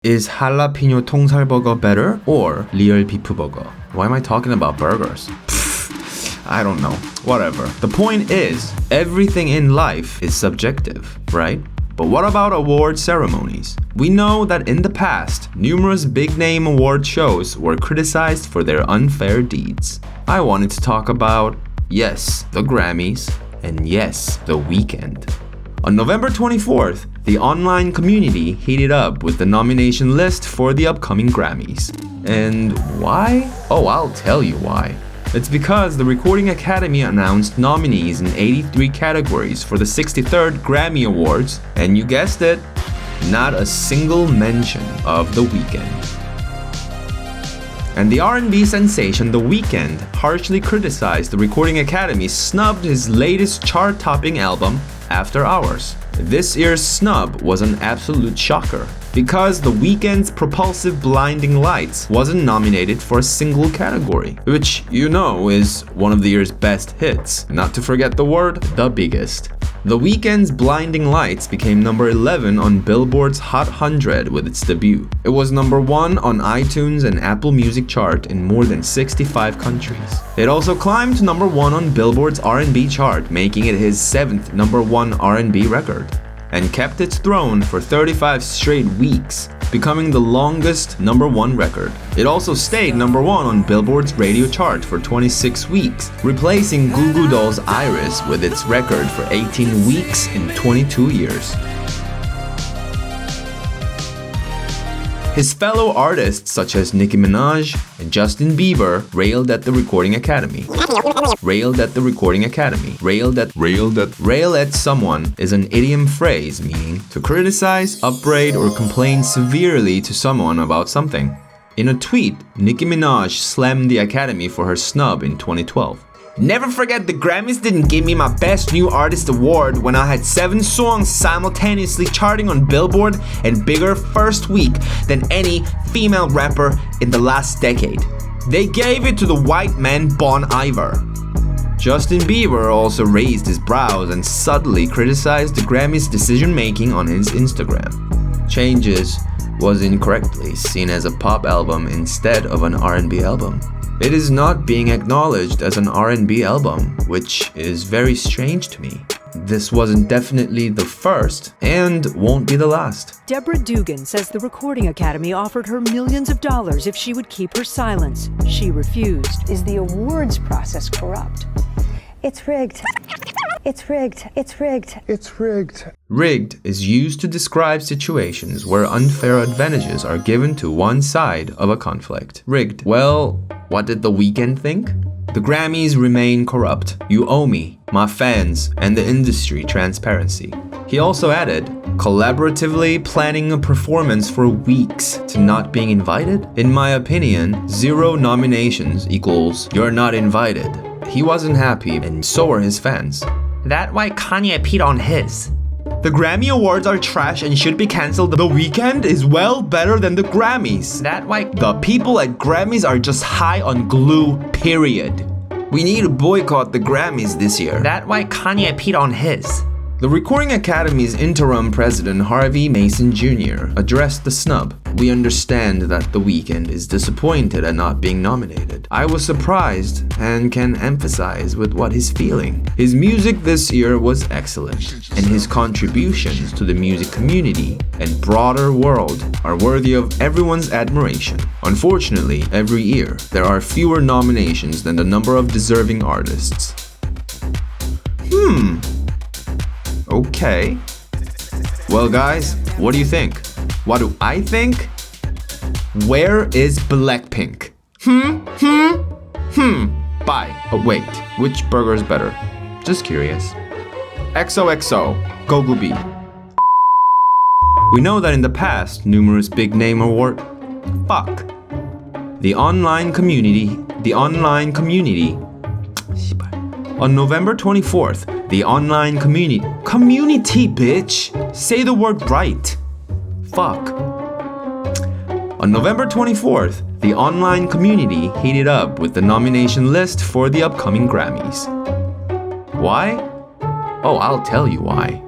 Is jalapeno 통살 burger better or real beef burger? Why am I talking about burgers? I don't know. Whatever. The point is, everything in life is subjective, right? But what about award ceremonies? We know that in the past, numerous big-name award shows were criticized for their unfair deeds. I wanted to talk about, yes, the Grammys, and yes, the Weeknd. On November 24th, the online community heated up with the nomination list for the upcoming Grammys. And why? Oh, I'll tell you why. It's because the Recording Academy announced nominees in 83 categories for the 63rd Grammy Awards, and you guessed it, not a single mention of The Weeknd. And the R&B sensation The Weeknd harshly criticized the Recording Academy snubbed his latest chart-topping album, After Hours. This year's snub was an absolute shocker because The Weeknd's propulsive Blinding Lights wasn't nominated for a single category, which you know is one of the year's best hits, not to forget the word, the biggest. The Weeknd's Blinding Lights became number 11 on Billboard's Hot 100 with its debut. It was number 1 on iTunes and Apple Music chart in more than 65 countries. It also climbed to number 1 on Billboard's R&B chart, making it his 7th number 1 R&B record, and kept its throne for 35 straight weeks, becoming the longest number 1 record. It also stayed number 1 on Billboard's radio chart for 26 weeks, replacing Goo Goo Dolls' Iris with its record for 18 weeks in 22 years. His fellow artists such as Nicki Minaj and Justin Bieber railed at the Recording Academy. Railed at the Recording Academy. Rail at someone is an idiom phrase meaning to criticize, upbraid, or complain severely to someone about something. In a tweet, Nicki Minaj slammed the Academy for her snub in 2012. Never forget the Grammys didn't give me my Best New Artist award when I had 7 songs simultaneously charting on Billboard and bigger first week than any female rapper in the last decade. They gave it to the white man Bon Iver. Justin Bieber also raised his brows and subtly criticized the Grammys' decision-making on his Instagram. Changes was incorrectly seen as a pop album instead of an R&B album. It is not being acknowledged as an R&B album, which is very strange to me. This wasn't definitely the first and won't be the last. Deborah Dugan says the Recording Academy offered her millions of dollars if she would keep her silence. She refused. Is the awards process corrupt? It's rigged. It's rigged. It's rigged. It's rigged. Rigged is used to describe situations where unfair advantages are given to one side of a conflict. Rigged. Well, what did The Weeknd think? The Grammys remain corrupt. You owe me, my fans, and the industry transparency. He also added, collaboratively planning a performance for weeks to not being invited? In my opinion, 0 nominations equals you're not invited. He wasn't happy, and so were his fans. That's why Kanye peed on his. The Grammy Awards are trash and should be cancelled. The Weeknd is well better than the Grammys. That's why the people at Grammys are just high on glue, period. We need to boycott the Grammys this year. That's why Kanye peed on his. The Recording Academy's interim president Harvey Mason Jr. addressed the snub. We understand that The Weeknd is disappointed at not being nominated. I was surprised and can emphasize with what he's feeling. His music this year was excellent, and his contributions to the music community and broader world are worthy of everyone's admiration. Unfortunately, every year, there are fewer nominations than the number of deserving artists. Okay. Well, guys, what do you think? What do I think? Where is Blackpink? Bye. Oh, wait. Which burger is better? Just curious. XOXO. Go B. We know that in the past, numerous big name award. Fuck. The online community. On November 24th, the online community, bitch! Say the word right. Fuck. On November 24th, the online community heated up with the nomination list for the upcoming Grammys. Why? Oh, I'll tell you why.